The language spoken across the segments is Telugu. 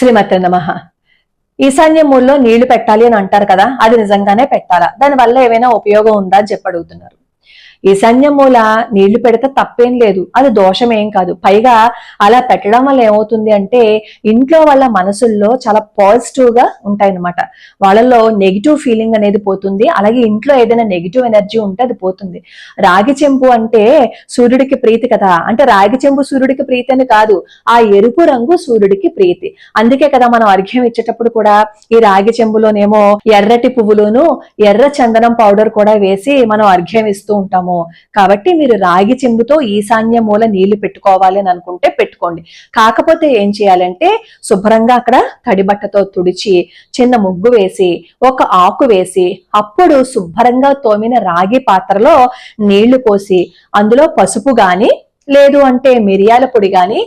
శ్రీమతి నమః. ఈశాన్య మూలలో నీళ్లు పెట్టాలి అని అంటారు కదా, అది నిజంగానే పెట్టాలా? దానివల్ల ఏమైనా ఉపయోగం ఉందా అని చెప్పి అడుగుతున్నారు. ఈశాన్య మూల నీళ్లు పెడితే తప్పేం లేదు, అది దోషం ఏం కాదు. పైగా అలా పెట్టడం వల్ల ఏమవుతుంది అంటే ఇంట్లో వాళ్ళ మనసుల్లో చాలా పాజిటివ్ గా ఉంటాయన్నమాట. వాళ్ళలో నెగిటివ్ ఫీలింగ్ అనేది పోతుంది. అలాగే ఇంట్లో ఏదైనా నెగిటివ్ ఎనర్జీ ఉంటే అది పోతుంది. రాగి చెంబు అంటే సూర్యుడికి ప్రీతి కదా, అంటే రాగి చెంబు సూర్యుడికి ప్రీతి అని కాదు, ఆ ఎరుపు రంగు సూర్యుడికి ప్రీతి. అందుకే కదా మనం అర్ఘ్యం ఇచ్చేటప్పుడు కూడా ఈ రాగి చెంబులోనేమో ఎర్రటి పువ్వులోను ఎర్ర చందనం పౌడర్ కూడా వేసి మనం అర్ఘ్యం ఇస్తూ ఉంటాము. కాబట్టి మీరు రాగి చెంబుతో ఈశాన్య మూల నీళ్లు పెట్టుకోవాలి అని అనుకుంటే పెట్టుకోండి. కాకపోతే ఏం చేయాలంటే శుభ్రంగా అక్కడ తడి బట్టతో తుడిచి చిన్న ముగ్గు వేసి ఒక ఆకు వేసి అప్పుడు శుభ్రంగా తోమిన రాగి పాత్రలో నీళ్లు పోసి అందులో పసుపు గాని లేదు అంటే మిరియాల పొడి గాని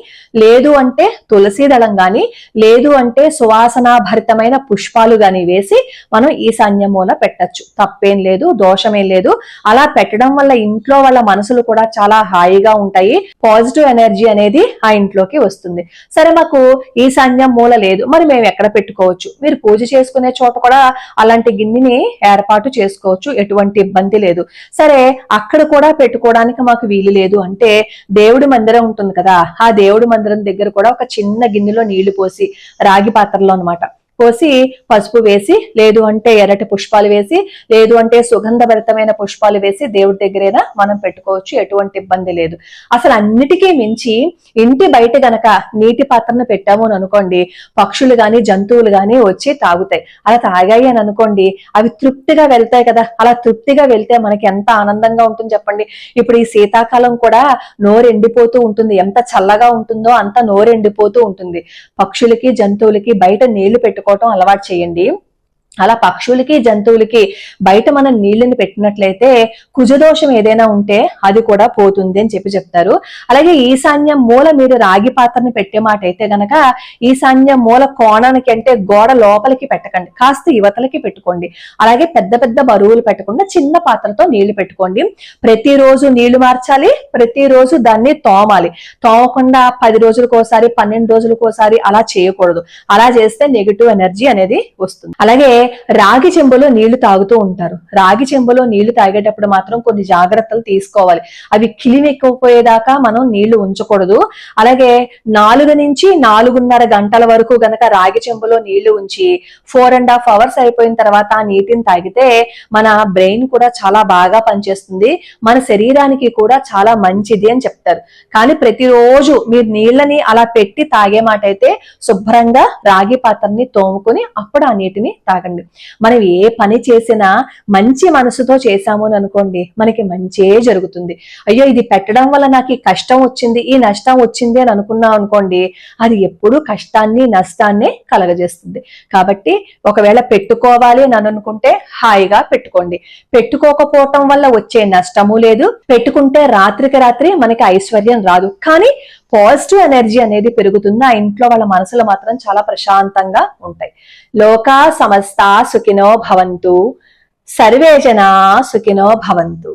లేదు అంటే తులసి దళం గాని లేదు అంటే సువాసనాభరితమైన పుష్పాలు గాని వేసి మనం ఈశాన్య మూల పెట్టచ్చు. తప్పేం లేదు, దోషమేం లేదు. అలా పెట్టడం వల్ల ఇంట్లో వాళ్ళ మనసులు కూడా చాలా హాయిగా ఉంటాయి. పాజిటివ్ ఎనర్జీ అనేది ఆ ఇంట్లోకి వస్తుంది. సరే, మాకు ఈశాన్య మూల లేదు, మరి మేము ఎక్కడ పెట్టుకోవచ్చు? మీరు పూజ చేసుకునే చోట కూడా అలాంటి గిన్నెని ఏర్పాటు చేసుకోవచ్చు, ఎటువంటి ఇబ్బంది లేదు. సరే, అక్కడ కూడా పెట్టుకోవడానికి మాకు వీలు లేదు అంటే దేవుడి మందిరం ఉంటుంది కదా, ఆ దేవుడి మందిరం దగ్గర కూడా ఒక చిన్న గిన్నెలో నీళ్లు పోసి రాగి పాత్రలో అన్నమాట పోసి పసుపు వేసి లేదు అంటే ఎర్రటి పుష్పాలు వేసి లేదు అంటే సుగంధభరితమైన పుష్పాలు వేసి దేవుడి దగ్గరైనా మనం పెట్టుకోవచ్చు, ఎటువంటి ఇబ్బంది లేదు. అసలు అన్నిటికీ మించి ఇంటి బయట గనక నీటి పాత్రను పెట్టాము అని అనుకోండి, పక్షులు గాని జంతువులు గాని వచ్చి తాగుతాయి. అలా తాగాయి అని అనుకోండి, అవి తృప్తిగా వెళ్తాయి కదా. అలా తృప్తిగా వెళ్తే మనకి ఎంత ఆనందంగా ఉంటుంది చెప్పండి. ఇప్పుడు ఈ శీతాకాలం కూడా నోరు ఎండిపోతూ ఉంటుంది, ఎంత చల్లగా ఉంటుందో అంత నోరు ఎండిపోతూ ఉంటుంది. పక్షులకి జంతువులకి బయట నీళ్లు పెట్టుకోవటం అలవాటు చేయండి. అలా పక్షులకి జంతువులకి బయట మనం నీళ్ళని పెట్టినట్లయితే కుజదోషం ఏదైనా ఉంటే అది కూడా పోతుంది అని చెప్తారు. అలాగే ఈశాన్య మూల మీరు రాగి పాత్రని పెట్టే మాట అయితే గనక ఈశాన్య మూల కోణానికి అంటే గోడ లోపలికి పెట్టకండి, కాస్త యువతలకి పెట్టుకోండి. అలాగే పెద్ద పెద్ద బరువులు పెట్టకుండా చిన్న పాత్రతో నీళ్లు పెట్టుకోండి. ప్రతిరోజు నీళ్లు మార్చాలి, ప్రతిరోజు దాన్ని తోమాలి. తోమకుండా 10 రోజులకోసారి 12 రోజులకోసారి అలా చేయకూడదు. అలా చేస్తే నెగిటివ్ ఎనర్జీ అనేది వస్తుంది. అలాగే రాగి చెంబులో నీళ్లు తాగుతూ ఉంటారు. రాగి చెంబులో నీళ్లు తాగేటప్పుడు మాత్రం కొన్ని జాగ్రత్తలు తీసుకోవాలి. అవి కిలిమెక్కిపోయేదాకా మనం నీళ్లు ఉంచకూడదు. అలాగే 4 నుంచి 4:30 గంటల వరకు గనక రాగి చెంబులో నీళ్లు ఉంచి 4.5 అవర్స్ అయిపోయిన తర్వాత ఆ నీటిని తాగితే మన బ్రెయిన్ కూడా చాలా బాగా పనిచేస్తుంది, మన శరీరానికి కూడా చాలా మంచిది అని చెప్తారు. కానీ ప్రతిరోజు మీరు నీళ్ళని అలా పెట్టి తాగే మాట అయితే శుభ్రంగా రాగి పాత్రని తోముకొని అప్పుడు ఆ నీటిని తాగండి. మనం ఏ పని చేసినా మంచి మనసుతో చేశాము అని అనుకోండి, మనకి మంచే జరుగుతుంది. అయ్యో ఇది పెట్టడం వల్ల నాకు ఈ కష్టం వచ్చింది, ఈ నష్టం వచ్చింది అని అనుకున్నాం అనుకోండి, అది ఎప్పుడూ కష్టాన్ని నష్టాన్ని కలగజేస్తుంది. కాబట్టి ఒకవేళ పెట్టుకోవాలి అని అనుకుంటే హాయిగా పెట్టుకోండి. పెట్టుకోకపోవటం వల్ల వచ్చే నష్టము లేదు, పెట్టుకుంటే రాత్రికి రాత్రి మనకి ఐశ్వర్యం రాదు, కానీ పాజిటివ్ ఎనర్జీ అనేది పెరుగుతుంది. ఆ ఇంట్లో వాళ్ళ మనసులు మాత్రం చాలా ప్రశాంతంగా ఉంటాయి. లోకా సమస్త సుఖినో భవంతు, సర్వే జనా సుఖినో భవంతు.